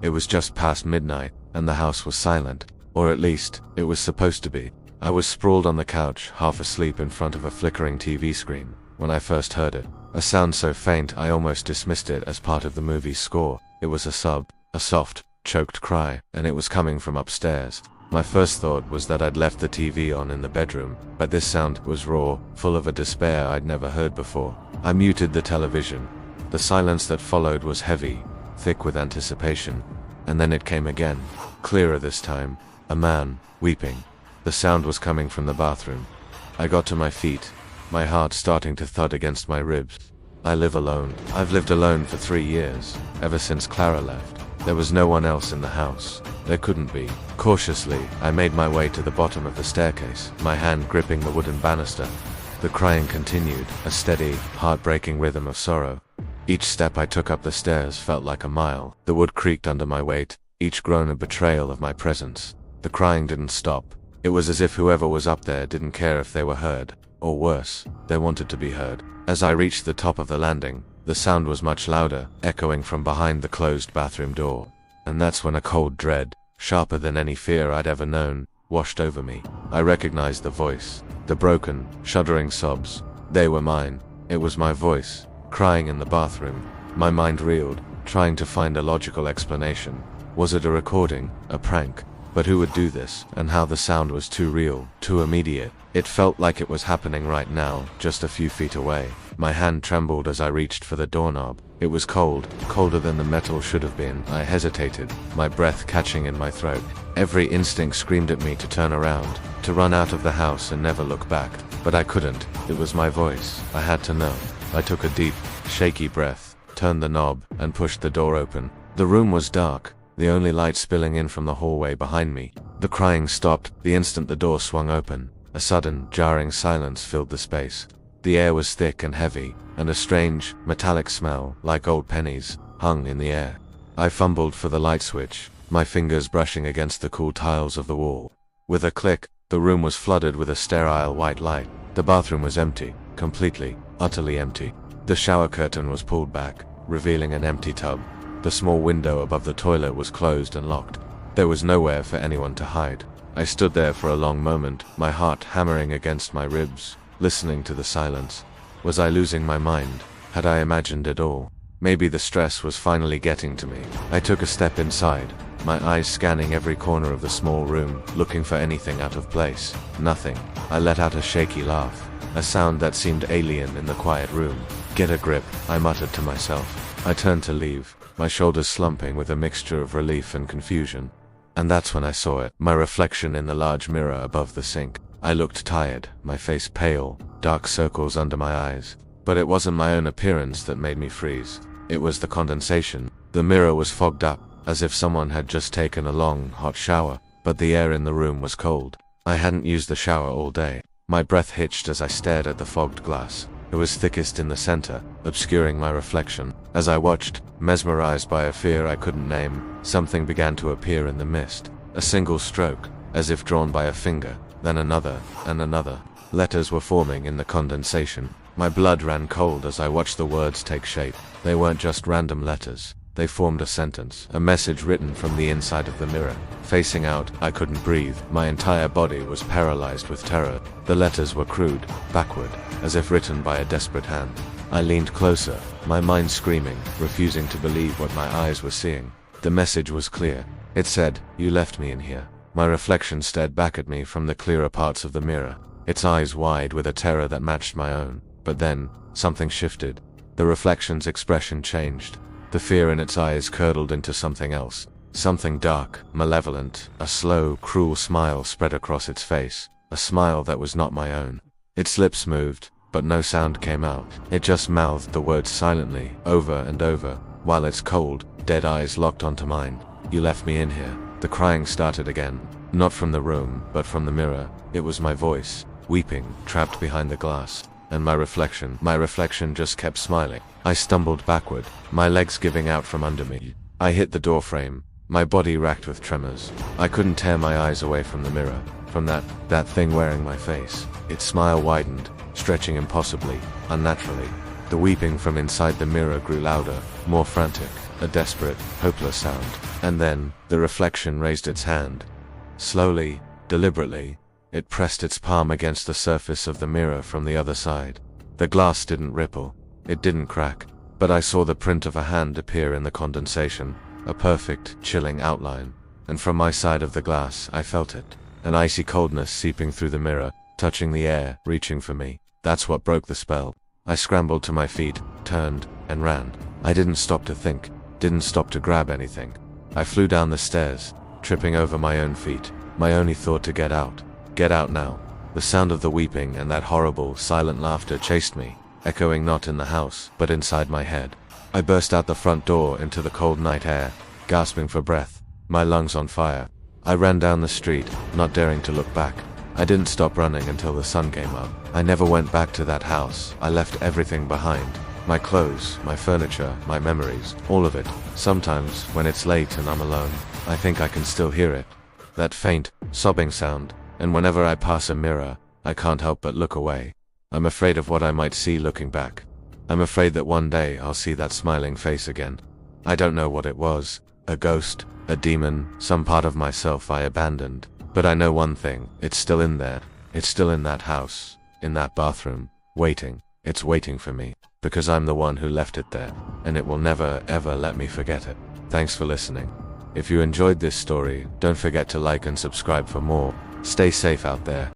It was just past midnight, and the house was silent. Or at least, it was supposed to be. I was sprawled on the couch, half asleep in front of a flickering TV screen, when I first heard it. A sound so faint I almost dismissed it as part of the movie's score. It was a sob, a soft, choked cry, and it was coming from upstairs. My first thought was that I'd left the TV on in the bedroom, but this sound was raw, full of a despair I'd never heard before. I muted the television. The silence that followed was heavy, thick with anticipation, and then it came again, clearer this time. A man, weeping. The sound was coming from the bathroom. I got to my feet, my heart starting to thud against my ribs. I live alone. I've lived alone for 3 years, ever since Clara left. There was no one else in the house. There couldn't be. Cautiously, I made my way to the bottom of the staircase, my hand gripping the wooden banister. The crying continued, a steady, heartbreaking rhythm of sorrow. Each step I took up the stairs felt like a mile. The wood creaked under my weight, each groan a betrayal of my presence. The crying didn't stop. It was as if whoever was up there didn't care if they were heard. Or worse, they wanted to be heard. As I reached the top of the landing, the sound was much louder, echoing from behind the closed bathroom door. And that's when a cold dread, sharper than any fear I'd ever known, washed over me. I recognized the voice. The broken, shuddering sobs. They were mine. It was my voice, crying in the bathroom. My mind reeled, trying to find a logical explanation. Was it a recording? A prank? But who would do this? And how the sound was too real, too immediate. It felt like it was happening right now, just a few feet away. My hand trembled as I reached for the doorknob. It was cold, colder than the metal should have been. I hesitated, my breath catching in my throat. Every instinct screamed at me to turn around, to run out of the house and never look back. But I couldn't. It was my voice. I had to know. I took a deep, shaky breath, turned the knob, and pushed the door open. The room was dark, the only light spilling in from the hallway behind me. The crying stopped the instant the door swung open. A sudden, jarring silence filled the space. The air was thick and heavy, and a strange, metallic smell, like old pennies, hung in the air. I fumbled for the light switch, my fingers brushing against the cool tiles of the wall. With a click, the room was flooded with a sterile white light. The bathroom was empty, completely, utterly empty. The shower curtain was pulled back, revealing an empty tub. The small window above the toilet was closed and locked. There was nowhere for anyone to hide. I stood there for a long moment, my heart hammering against my ribs, listening to the silence. Was I losing my mind? Had I imagined it all? Maybe the stress was finally getting to me. I took a step inside, my eyes scanning every corner of the small room, looking for anything out of place. Nothing. I let out a shaky laugh, a sound that seemed alien in the quiet room. Get a grip, I muttered to myself. I turned to leave, my shoulders slumping with a mixture of relief and confusion. And that's when I saw it, my reflection in the large mirror above the sink. I looked tired, my face pale, dark circles under my eyes. But it wasn't my own appearance that made me freeze. It was the condensation. The mirror was fogged up, as if someone had just taken a long, hot shower, but the air in the room was cold. I hadn't used the shower all day. My breath hitched as I stared at the fogged glass. It was thickest in the center, obscuring my reflection. As I watched, mesmerized by a fear I couldn't name, something began to appear in the mist. A single stroke, as if drawn by a finger, then another, and another. Letters were forming in the condensation. My blood ran cold as I watched the words take shape. They weren't just random letters. They formed a sentence, a message written from the inside of the mirror. Facing out, I couldn't breathe. My entire body was paralyzed with terror. The letters were crude, backward, as if written by a desperate hand. I leaned closer, my mind screaming, refusing to believe what my eyes were seeing. The message was clear. It said, "You left me in here." My reflection stared back at me from the clearer parts of the mirror, its eyes wide with a terror that matched my own. But then, something shifted. The reflection's expression changed. The fear in its eyes curdled into something else. Something dark, malevolent. A slow, cruel smile spread across its face. A smile that was not my own. Its lips moved, but no sound came out. It just mouthed the words silently, over and over, while its cold, dead eyes locked onto mine. "You left me in here." The crying started again. Not from the room, but from the mirror. It was my voice, weeping, trapped behind the glass. And my reflection just kept smiling. I stumbled backward, my legs giving out from under me. I hit the door frame, my body racked with tremors. I couldn't tear my eyes away from the mirror, from that thing wearing my face. Its smile widened, stretching impossibly, unnaturally. The weeping from inside the mirror grew louder, more frantic. a desperate, hopeless sound. And then, the reflection raised its hand. Slowly, deliberately, it pressed its palm against the surface of the mirror from the other side. The glass didn't ripple, it didn't crack, but I saw the print of a hand appear in the condensation, a perfect, chilling outline. And from my side of the glass, I felt it. An icy coldness seeping through the mirror, touching the air, reaching for me. That's what broke the spell. I scrambled to my feet, turned, and ran. I didn't stop to think, didn't stop to grab anything. I flew down the stairs, tripping over my own feet, my only thought to get out. Get out now. The sound of the weeping and that horrible, silent laughter chased me, echoing not in the house, but inside my head. I burst out the front door into the cold night air, gasping for breath, my lungs on fire. I ran down the street, not daring to look back. I didn't stop running until the sun came up. I never went back to that house. I left everything behind. My clothes, my furniture, my memories, all of it. Sometimes, when it's late and I'm alone, I think I can still hear it. That faint, sobbing sound. And whenever I pass a mirror, I can't help but look away. I'm afraid of what I might see looking back. I'm afraid that one day I'll see that smiling face again. I don't know what it was. A ghost, a demon, some part of myself I abandoned. But I know one thing, it's still in there. It's still in that house, in that bathroom, waiting. It's waiting for me, because I'm the one who left it there, and it will never, ever let me forget it. Thanks for listening. If you enjoyed this story, don't forget to like and subscribe for more. Stay safe out there.